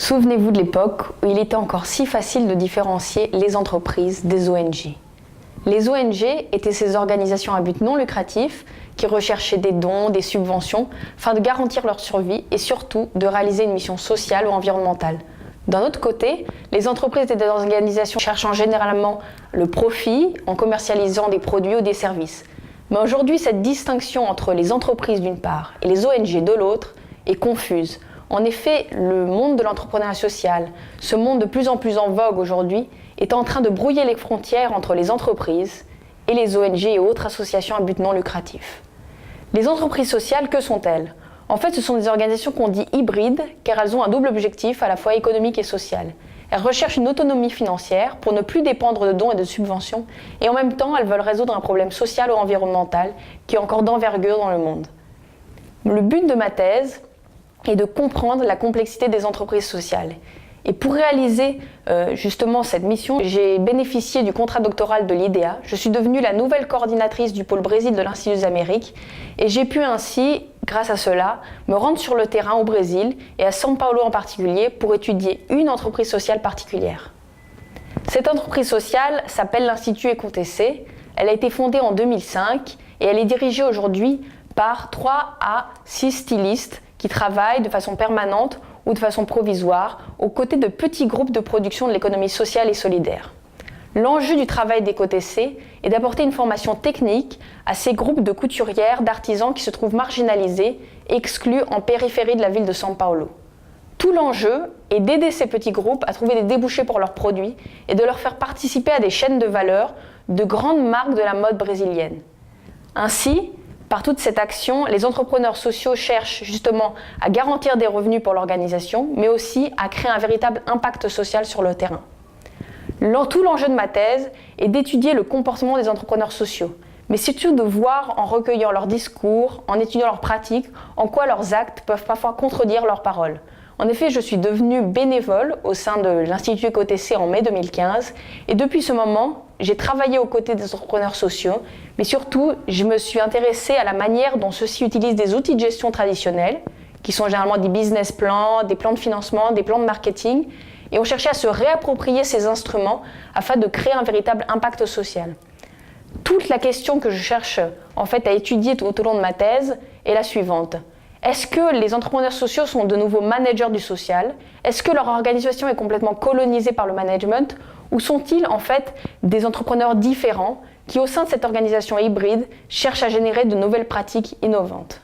Souvenez-vous de l'époque où il était encore si facile de différencier les entreprises des ONG. Les ONG étaient ces organisations à but non lucratif qui recherchaient des dons, des subventions, afin de garantir leur survie et surtout de réaliser une mission sociale ou environnementale. D'un autre côté, les entreprises étaient des organisations cherchant généralement le profit en commercialisant des produits ou des services. Mais aujourd'hui, cette distinction entre les entreprises d'une part et les ONG de l'autre est confuse. En effet, le monde de l'entrepreneuriat social, ce monde de plus en plus en vogue aujourd'hui, est en train de brouiller les frontières entre les entreprises et les ONG et autres associations à but non lucratif. Les entreprises sociales, que sont-elles ? En fait, ce sont des organisations qu'on dit hybrides car elles ont un double objectif à la fois économique et social. Elles recherchent une autonomie financière pour ne plus dépendre de dons et de subventions et en même temps, elles veulent résoudre un problème social ou environnemental qui est encore d'envergure dans le monde. Le but de ma thèse est de comprendre la complexité des entreprises sociales. Et pour réaliser justement cette mission, j'ai bénéficié du contrat doctoral de l'IDEA. Je suis devenue la nouvelle coordinatrice du pôle Brésil de l'Institut des Amériques et j'ai pu ainsi, grâce à cela, me rendre sur le terrain au Brésil et à São Paulo en particulier pour étudier une entreprise sociale particulière. Cette entreprise sociale s'appelle l'Institut EcoTC. Elle a été fondée en 2005 et elle est dirigée aujourd'hui par 3 à 6 stylistes qui travaillent de façon permanente ou de façon provisoire, aux côtés de petits groupes de production de l'économie sociale et solidaire. L'enjeu du travail d'EcoTC est d'apporter une formation technique à ces groupes de couturières, d'artisans qui se trouvent marginalisés et exclus en périphérie de la ville de São Paulo. Tout l'enjeu est d'aider ces petits groupes à trouver des débouchés pour leurs produits et de leur faire participer à des chaînes de valeur de grandes marques de la mode brésilienne. Ainsi, par toute cette action, les entrepreneurs sociaux cherchent justement à garantir des revenus pour l'organisation, mais aussi à créer un véritable impact social sur le terrain. Tout l'enjeu de ma thèse est d'étudier le comportement des entrepreneurs sociaux, mais surtout de voir en recueillant leurs discours, en étudiant leurs pratiques, en quoi leurs actes peuvent parfois contredire leurs paroles. En effet, je suis devenue bénévole au sein de l'Institut EcoTC en mai 2015 et depuis ce moment, j'ai travaillé aux côtés des entrepreneurs sociaux, mais surtout, je me suis intéressée à la manière dont ceux-ci utilisent des outils de gestion traditionnels, qui sont généralement des business plans, des plans de financement, des plans de marketing, et ont cherché à se réapproprier ces instruments afin de créer un véritable impact social. Toute la question que je cherche en fait à étudier tout au long de ma thèse est la suivante. Est-ce que les entrepreneurs sociaux sont de nouveaux managers du social ? Est-ce que leur organisation est complètement colonisée par le management ? Ou sont-ils en fait des entrepreneurs différents qui, au sein de cette organisation hybride, cherchent à générer de nouvelles pratiques innovantes ?